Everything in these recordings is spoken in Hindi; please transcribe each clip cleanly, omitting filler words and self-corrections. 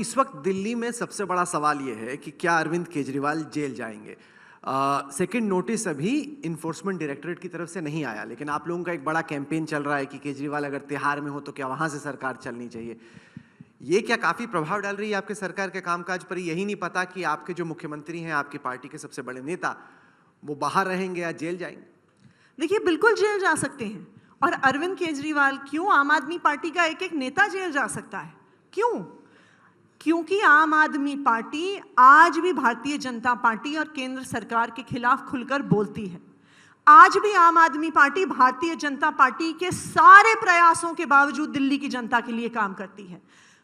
इस वक्त दिल्ली में सबसे बड़ा सवाल यह है कि क्या अरविंद केजरीवाल जेल जाएंगे। सेकंड नोटिस अभी इन्फोर्समेंट डायरेक्टरेट की तरफ से नहीं आया, लेकिन आप लोगों का एक बड़ा कैंपेन चल रहा है कि केजरीवाल अगर तिहाड़ में हो तो क्या वहां से सरकार चलनी चाहिए। ये क्या काफी प्रभाव डाल रही है आपके सरकार के कामकाज पर? यही नहीं पता कि आपके जो मुख्यमंत्री हैं, आपकी पार्टी के सबसे बड़े नेता, वो बाहर रहेंगे या जेल जाएंगे? देखिए, बिल्कुल जेल जा सकते हैं। और अरविंद केजरीवाल क्यों, आम आदमी पार्टी का एक एक नेता जेल जा सकता है, क्यों? क्योंकि आम आदमी पार्टी आज भी भारतीय जनता पार्टी और केंद्र सरकार के खिलाफ खुलकर बोलती है। आज भी आम आदमी पार्टी भारतीय जनता पार्टी के सारे प्रयासों के बावजूद दिल्ली की जनता के लिए काम करती है।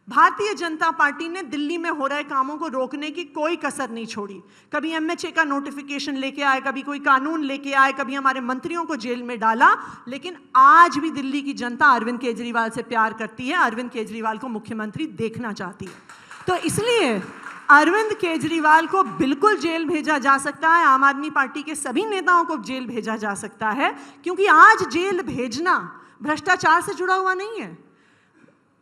भारतीय जनता पार्टी ने दिल्ली में हो रहे कामों को रोकने की कोई कसर नहीं छोड़ी। कभी एमएचए का नोटिफिकेशन लेके आए, कभी कोई कानून लेके आए, कभी हमारे मंत्रियों को जेल में डाला, लेकिन आज भी दिल्ली की जनता अरविंद केजरीवाल से प्यार करती है, अरविंद केजरीवाल को मुख्यमंत्री देखना चाहती है। तो इसलिए अरविंद केजरीवाल को बिल्कुल जेल भेजा जा सकता है, आम आदमी पार्टी के सभी नेताओं को जेल भेजा जा सकता है, क्योंकि आज जेल भेजना भ्रष्टाचार से जुड़ा हुआ नहीं है,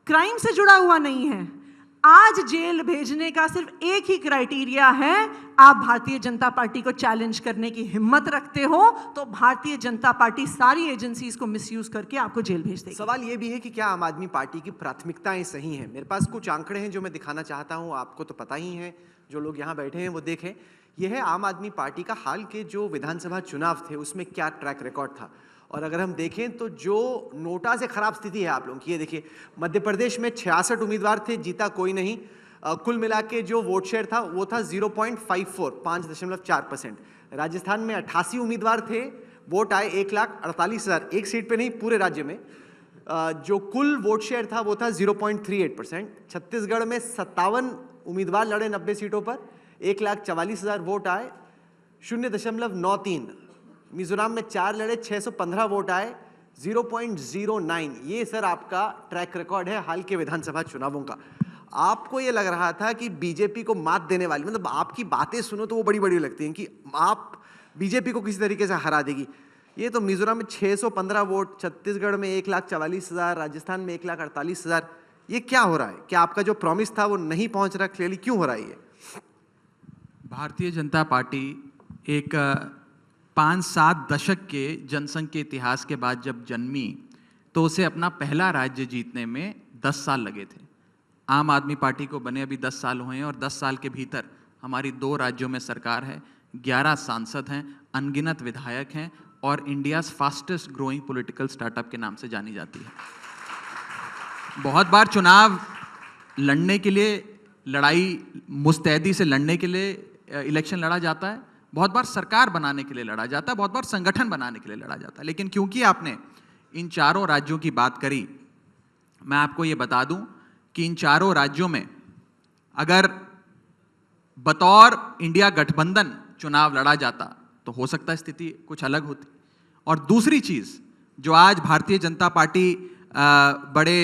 क्राइम से जुड़ा हुआ नहीं है। आज जेल भेजने का सिर्फ एक ही क्राइटेरिया है, आप भारतीय जनता पार्टी को चैलेंज करने की हिम्मत रखते हो तो भारतीय जनता पार्टी सारी एजेंसीज को मिसयूज करके आपको जेल भेज देगी। सवाल यह भी है कि क्या आम आदमी पार्टी की प्राथमिकताएं सही हैं? मेरे पास कुछ आंकड़े हैं जो मैं दिखाना चाहता हूं, आपको तो पता ही है, जो लोग यहां बैठे हैं वो देखें। यह है आम आदमी पार्टी का हाल के जो विधानसभा चुनाव थे उसमें क्या ट्रैक रिकॉर्ड था। और अगर हम देखें तो जो नोटा से खराब स्थिति है आप लोगों की, ये देखिए, मध्य प्रदेश में 66 उम्मीदवार थे, जीता कोई नहीं। कुल मिला के जो वोट शेयर था वो था 0.54, 5.4%। राजस्थान में 88 उम्मीदवार थे, वोट आए 1,48,000, एक सीट पे नहीं पूरे राज्य में। जो कुल वोट शेयर था वो था 0.38%। छत्तीसगढ़ में 57 उम्मीदवार लड़े 90 सीटों पर, 1,44,000 वोट आए, 0.93। मिजोरम में 4 लड़े, 615 वोट आए, 0.09। ये सर आपका ट्रैक रिकॉर्ड है हाल के विधानसभा चुनावों का। आपको ये लग रहा था कि बीजेपी को मात देने वाली, मतलब आपकी बातें सुनो तो वो बड़ी बड़ी लगती हैं कि आप बीजेपी को किसी तरीके से हरा देगी। ये तो मिजोरम में 615 वोट, छत्तीसगढ़ में 1,44,000, राजस्थान में 1,48,000। ये क्या हो रहा है? क्या आपका जो प्रॉमिस था वो नहीं पहुंच रहा? क्लियरली क्यों हो रहा है ये? भारतीय जनता पार्टी एक 5-7 दशक के जनसंघ के इतिहास के बाद जब जन्मी तो उसे अपना पहला राज्य जीतने में 10 साल लगे थे। आम आदमी पार्टी को बने अभी 10 साल हुए हैं और 10 साल के भीतर हमारी 2 राज्यों में सरकार है, 11 सांसद हैं, अनगिनत विधायक हैं और India's fastest growing political startup के नाम से जानी जाती है। बहुत बार चुनाव लड़ने के लिए, लड़ाई मुस्तैदी से लड़ने के लिए इलेक्शन लड़ा जाता है, बहुत बार सरकार बनाने के लिए लड़ा जाता है, बहुत बार संगठन बनाने के लिए लड़ा जाता है। लेकिन क्योंकि आपने इन 4 राज्यों की बात करी, मैं आपको ये बता दूं कि इन 4 राज्यों में अगर बतौर इंडिया गठबंधन चुनाव लड़ा जाता तो हो सकता है स्थिति कुछ अलग होती। और दूसरी चीज जो आज भारतीय जनता पार्टी बड़े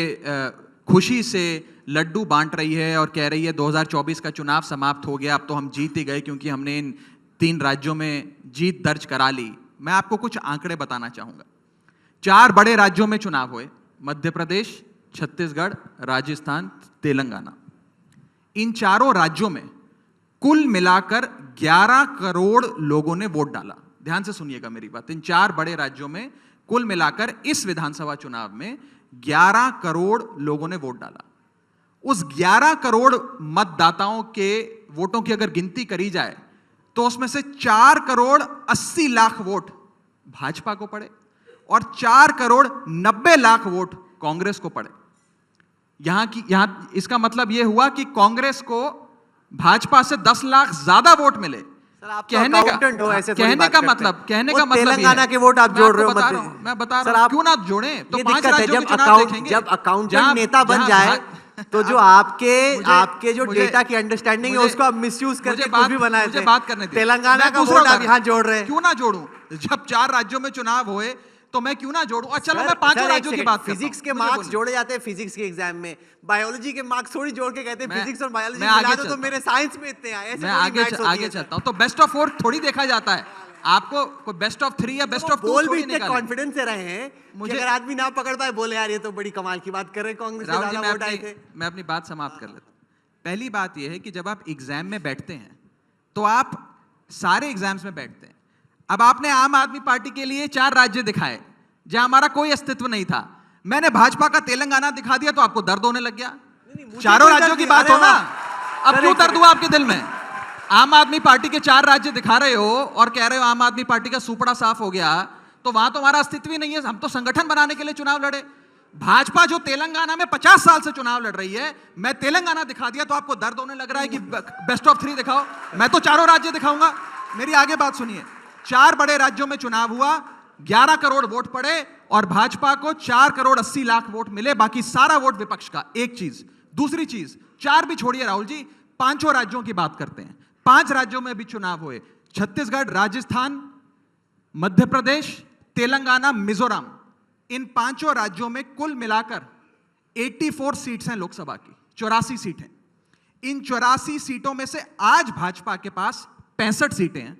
खुशी से लड्डू बांट रही है और कह रही है 2024 का चुनाव समाप्त हो गया, अब तो हम जीत ही गए क्योंकि हमने इन 3 राज्यों में जीत दर्ज करा ली। मैं आपको कुछ आंकड़े बताना चाहूंगा। 4 बड़े राज्यों में चुनाव हुए, मध्य प्रदेश, छत्तीसगढ़, राजस्थान, तेलंगाना। इन 4 राज्यों में कुल मिलाकर 11 करोड़ लोगों ने वोट डाला। ध्यान से सुनिएगा मेरी बात। इन 4 बड़े राज्यों में कुल मिलाकर इस विधानसभा चुनाव में 11 करोड़ लोगों ने वोट डाला। उस 11 करोड़ मतदाताओं के वोटों की अगर गिनती करी जाए तो उसमें से 4 करोड़ 80 लाख वोट भाजपा को पड़े और 4 करोड़ 90 लाख वोट कांग्रेस को पड़े। यहां इसका मतलब यह हुआ कि कांग्रेस को भाजपा से 10 लाख ज्यादा वोट मिले। कहने का मतलब तेलंगाना के वोट आप जोड़ रहे हो। मैं बता रहा हूं, क्यों ना जोड़ें? तो 5 राज्यों के चुनाव देखेंगे। जब अकाउंटेंट नेता बन जाए तो जो आपके जो डेटा की अंडरस्टैंडिंग है उसको आप मिसयूज करके कुछ भी बनाए थे। बात करने दे। तेलंगाना का वोट आप यहाँ जोड़ रहे हैं। क्यों ना जोड़ूं? जब 4 राज्यों में चुनाव हुए तो मैं क्यों ना जोड़ूं? चलो मैं 5 राज्यों की बात करता हूं। फिजिक्स के मार्क्स जोड़े जाते हैं फिजिक्स के एग्जाम में, बायोलॉजी के मार्क्स थोड़ी जोड़ के कहते हैं फिजिक्स और बायोलॉजी मिला दो तो मेरे साइंस में इतने आए। मैं आगे चलता हूं। तो बेस्ट ऑफ 4 थोड़ी देखा जाता है। आपको कोई बेस्ट ऑफ 3 या बेस्ट ऑफ 2 बोल भी इतने कॉन्फिडेंस से रहे हैं मुझे, अगर आदमी ना पकड़ पाए बोले यार ये तो बड़ी कमाल की बात कर रहे हैं, कांग्रेस के ज्यादा वोट आए थे। मैं अपनी बात समाप्त कर लेता हूं। पहली बात यह है कि जब आप एग्जाम में बैठते हैं तो आप सारे एग्जाम्स में बैठते हैं। अब आपने आम आदमी पार्टी के लिए 4 राज्य दिखाए जहां हमारा कोई अस्तित्व नहीं था। मैंने भाजपा का तेलंगाना दिखा दिया तो आपको दर्द होने लग गया। चारों राज्यों की बात हो ना, अब क्यों दर्द हुआ आपके दिल में? आम आदमी पार्टी के 4 राज्य दिखा रहे हो और कह रहे हो आम आदमी पार्टी का सुपड़ा साफ हो गया, तो वहां तो हमारा अस्तित्व ही नहीं है। हम तो संगठन बनाने के लिए चुनाव लड़े। भाजपा जो तेलंगाना में 50 साल से चुनाव लड़ रही है, मैं तेलंगाना दिखा दिया तो आपको दर्द होने लग रहा है कि बेस्ट ऑफ 3 दिखाओ। मैं तो चारों राज्य दिखाऊंगा। मेरी आगे बात सुनिए। 4 बड़े राज्यों में चुनाव हुआ, 11 करोड़ वोट पड़े और भाजपा को 4 करोड़ 80 लाख वोट मिले, बाकी सारा वोट विपक्ष का। एक चीज। दूसरी चीज, 4 भी छोड़िए राहुल जी, 5 राज्यों की बात करते हैं। 5 राज्यों में भी चुनाव हुए, छत्तीसगढ़, राजस्थान, मध्य प्रदेश, तेलंगाना, मिजोरम। इन 5 राज्यों में कुल मिलाकर 84 सीट्स हैं लोकसभा की, 84 सीटें। इन 84 सीटों में से आज भाजपा के पास 65 सीटें हैं।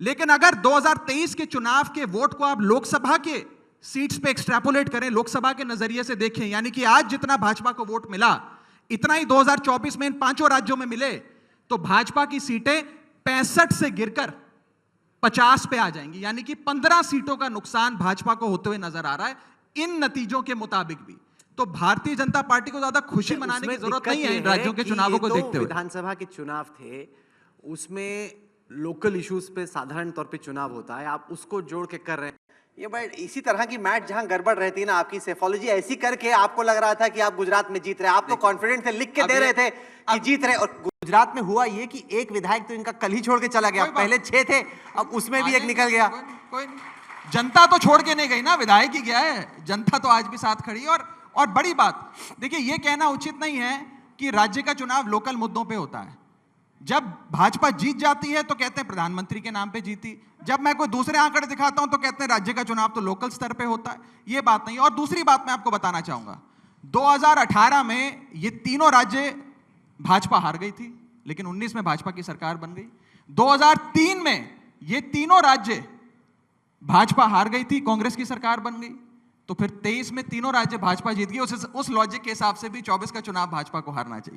लेकिन अगर 2023 के चुनाव के वोट को आप लोकसभा के सीट्स पे एक्सट्रैपोलेट करें, लोकसभा के नजरिए से देखें, यानी कि आज जितना भाजपा को वोट मिला इतना ही 2024 में इन 5 राज्यों में मिले, तो भाजपा की सीटें 65 से गिरकर 50 पे आ जाएंगी। यानी कि 15 सीटों का नुकसान भाजपा को होते हुए नजर आ रहा है इन नतीजों के मुताबिक भी। तो भारतीय जनता पार्टी को ज्यादा खुशी मनाने की जरूरत नहीं है इन राज्यों के चुनावों को देखते हुए। विधानसभा के चुनाव थे, उसमें लोकल इश्यूज पे साधारण तौर पे चुनाव होता है, आप उसको जोड़ के कर रहे हैं। ये भाई इसी तरह की मैच जहां गड़बड़ रहती है ना, आपकी सेफोलॉजी ऐसी करके आपको लग रहा था कि आप गुजरात में जीत रहे, आप तो कॉन्फिडेंट थे, लिख के दे रहे थे कि जीत रहे। और गुजरात में हुआ ये कि एक विधायक तो इनका कल ही छोड़ के चला गया, पहले 6 थे, अब उसमें भी एक निकल गया। कोई जनता तो छोड़ के नहीं गई ना, विधायक ही गया है, जनता तो आज भी साथ खड़ी है। और बड़ी बात देखिए, ये कहना उचित नहीं है कि राज्य का चुनाव लोकल मुद्दों पे होता है। जब भाजपा जीत जाती है तो कहते हैं प्रधानमंत्री के नाम पे जीती, जब मैं कोई दूसरे आंकड़े दिखाता हूं तो कहते हैं राज्य का चुनाव तो लोकल स्तर पे होता है। ये बात नहीं। और दूसरी बात मैं आपको बताना चाहूंगा, 2018 में ये तीनों राज्य भाजपा हार गई थी, लेकिन 19 में भाजपा की सरकार बन गई। 2003 में ये तीनों राज्य भाजपा हार गई थी, कांग्रेस की सरकार बन गई। तो फिर 23 में तीनों राज्य भाजपा जीत गई। उस लॉजिक के हिसाब से भी 24 का चुनाव भाजपा को हारना चाहिए।